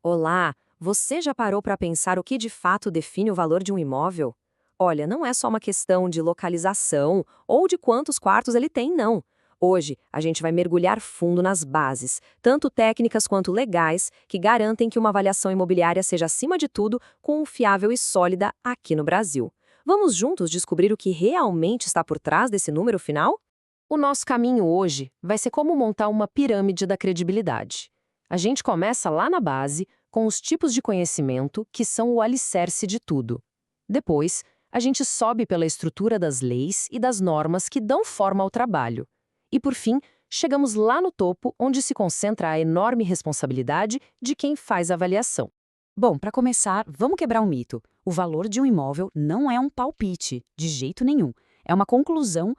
Olá, você já parou para pensar o que de fato define o valor de um imóvel? Olha, não é só uma questão de localização ou de quantos quartos ele tem, não. Hoje, a gente vai mergulhar fundo nas bases, tanto técnicas quanto legais, que garantem que uma avaliação imobiliária seja, acima de tudo, confiável e sólida aqui no Brasil. Vamos juntos descobrir o que realmente está por trás desse número final? O nosso caminho hoje vai ser como montar uma pirâmide da credibilidade. A gente começa lá na base, com os tipos de conhecimento que são o alicerce de tudo. Depois, a gente sobe pela estrutura das leis e das normas que dão forma ao trabalho. E, por fim, chegamos lá no topo, onde se concentra a enorme responsabilidade de quem faz a avaliação. Bom, para começar, vamos quebrar um mito. O valor de um imóvel não é um palpite, de jeito nenhum. É uma conclusão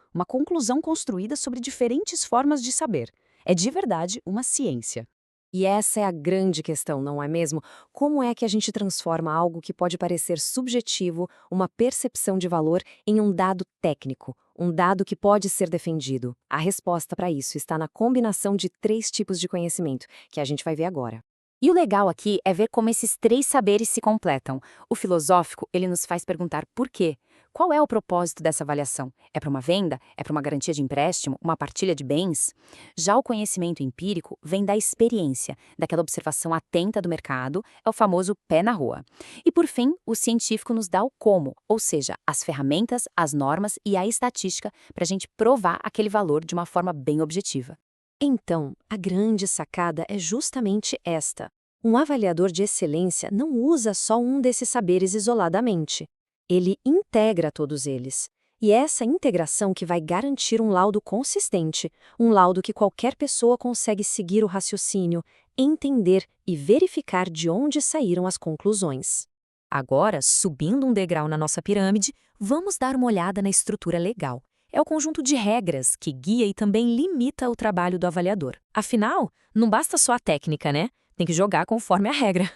construída sobre diferentes formas de saber. É de verdade uma ciência. E essa é a grande questão, não é mesmo? Como é que a gente transforma algo que pode parecer subjetivo, uma percepção de valor, em um dado técnico, um dado que pode ser defendido? A resposta para isso está na combinação de três tipos de conhecimento, que a gente vai ver agora. E o legal aqui é ver como esses três saberes se completam. O filosófico, ele nos faz perguntar por quê. Qual é o propósito dessa avaliação? É para uma venda? É para uma garantia de empréstimo? Uma partilha de bens? Já o conhecimento empírico vem da experiência, daquela observação atenta do mercado, é o famoso pé na rua. E por fim, o científico nos dá o como, ou seja, as ferramentas, as normas e a estatística para a gente provar aquele valor de uma forma bem objetiva. Então, a grande sacada é justamente esta. Um avaliador de excelência não usa só um desses saberes isoladamente. Ele integra todos eles. E é essa integração que vai garantir um laudo consistente, um laudo que qualquer pessoa consegue seguir o raciocínio, entender e verificar de onde saíram as conclusões. Agora, subindo um degrau na nossa pirâmide, vamos dar uma olhada na estrutura legal. É o conjunto de regras que guia e também limita o trabalho do avaliador. Afinal, não basta só a técnica, né? Tem que jogar conforme a regra.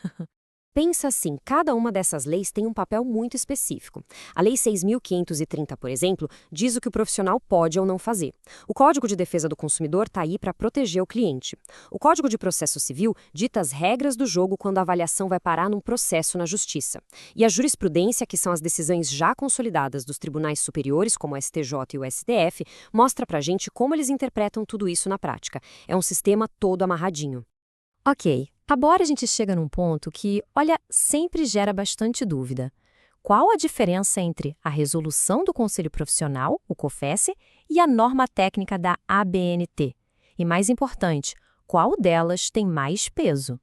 Pensa assim, cada uma dessas leis tem um papel muito específico. A Lei 6.530, por exemplo, diz o que o profissional pode ou não fazer. O Código de Defesa do Consumidor está aí para proteger o cliente. O Código de Processo Civil dita as regras do jogo quando a avaliação vai parar num processo na Justiça. E a jurisprudência, que são as decisões já consolidadas dos tribunais superiores, como o STJ e o STF, mostra pra gente como eles interpretam tudo isso na prática. É um sistema todo amarradinho. Ok, agora a gente chega num ponto que, olha, sempre gera bastante dúvida. Qual a diferença entre a resolução do Conselho Profissional, o COFES, e a norma técnica da ABNT? E mais importante, qual delas tem mais peso?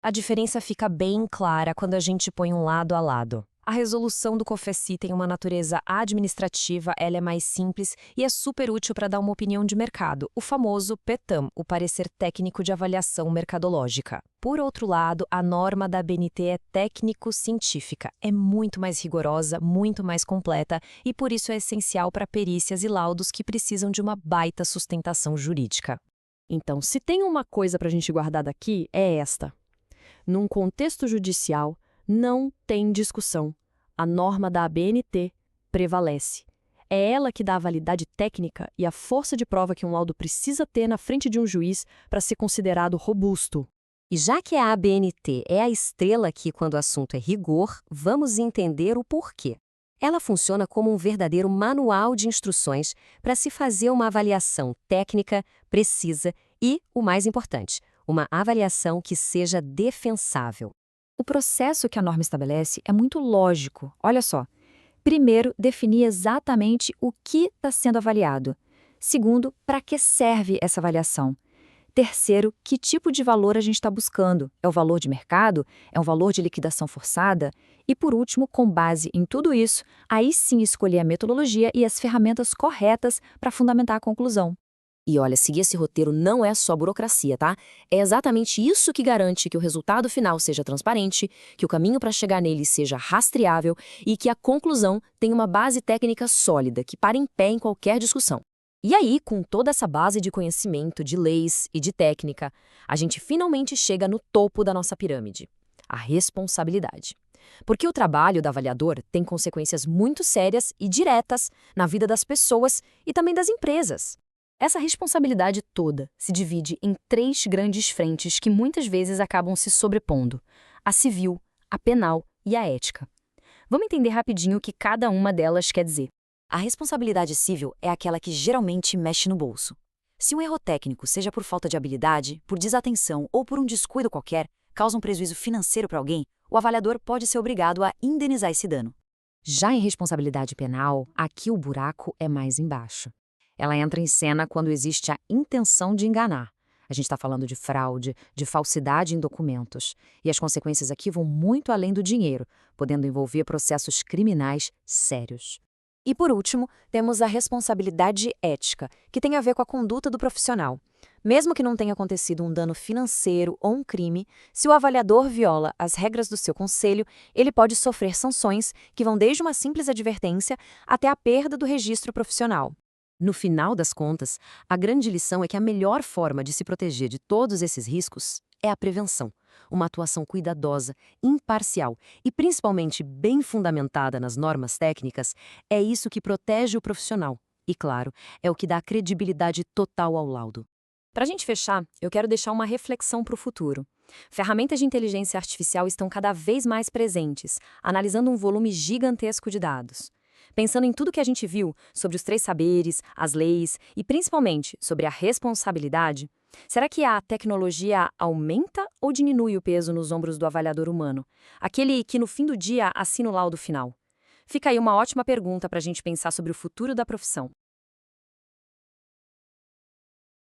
A diferença fica bem clara quando a gente põe um lado a lado. A resolução do COFECI tem uma natureza administrativa, ela é mais simples e é super útil para dar uma opinião de mercado, o famoso PETAM, o Parecer Técnico de Avaliação Mercadológica. Por outro lado, a norma da ABNT é técnico-científica, é muito mais rigorosa, muito mais completa e por isso é essencial para perícias e laudos que precisam de uma baita sustentação jurídica. Então, se tem uma coisa para a gente guardar daqui, é esta. Num contexto judicial, não tem discussão. A norma da ABNT prevalece. É ela que dá a validade técnica e a força de prova que um laudo precisa ter na frente de um juiz para ser considerado robusto. E já que a ABNT é a estrela aqui quando o assunto é rigor, vamos entender o porquê. Ela funciona como um verdadeiro manual de instruções para se fazer uma avaliação técnica, precisa e, o mais importante, uma avaliação que seja defensável. O processo que a norma estabelece é muito lógico. Olha só. Primeiro, definir exatamente o que está sendo avaliado. Segundo, para que serve essa avaliação. Terceiro, que tipo de valor a gente está buscando? É o valor de mercado? É um valor de liquidação forçada? E por último, com base em tudo isso, aí sim escolher a metodologia e as ferramentas corretas para fundamentar a conclusão. E olha, seguir esse roteiro não é só burocracia, tá? É exatamente isso que garante que o resultado final seja transparente, que o caminho para chegar nele seja rastreável e que a conclusão tenha uma base técnica sólida, que pare em pé em qualquer discussão. E aí, com toda essa base de conhecimento, de leis e de técnica, a gente finalmente chega no topo da nossa pirâmide, a responsabilidade. Porque o trabalho do avaliador tem consequências muito sérias e diretas na vida das pessoas e também das empresas. Essa responsabilidade toda se divide em três grandes frentes que muitas vezes acabam se sobrepondo: a civil, a penal e a ética. Vamos entender rapidinho o que cada uma delas quer dizer. A responsabilidade civil é aquela que geralmente mexe no bolso. Se um erro técnico, seja por falta de habilidade, por desatenção ou por um descuido qualquer, causa um prejuízo financeiro para alguém, o avaliador pode ser obrigado a indenizar esse dano. Já em responsabilidade penal, aqui o buraco é mais embaixo. Ela entra em cena quando existe a intenção de enganar. A gente está falando de fraude, de falsidade em documentos. E as consequências aqui vão muito além do dinheiro, podendo envolver processos criminais sérios. E por último, temos a responsabilidade ética, que tem a ver com a conduta do profissional. Mesmo que não tenha acontecido um dano financeiro ou um crime, se o avaliador viola as regras do seu conselho, ele pode sofrer sanções que vão desde uma simples advertência até a perda do registro profissional. No final das contas, a grande lição é que a melhor forma de se proteger de todos esses riscos é a prevenção. Uma atuação cuidadosa, imparcial e principalmente bem fundamentada nas normas técnicas é isso que protege o profissional. E, claro, é o que dá credibilidade total ao laudo. Para a gente fechar, eu quero deixar uma reflexão para o futuro. Ferramentas de inteligência artificial estão cada vez mais presentes, analisando um volume gigantesco de dados. Pensando em tudo que a gente viu sobre os 3 saberes, as leis e principalmente sobre a responsabilidade, será que a tecnologia aumenta ou diminui o peso nos ombros do avaliador humano? Aquele que no fim do dia assina o laudo final. Fica aí uma ótima pergunta para a gente pensar sobre o futuro da profissão.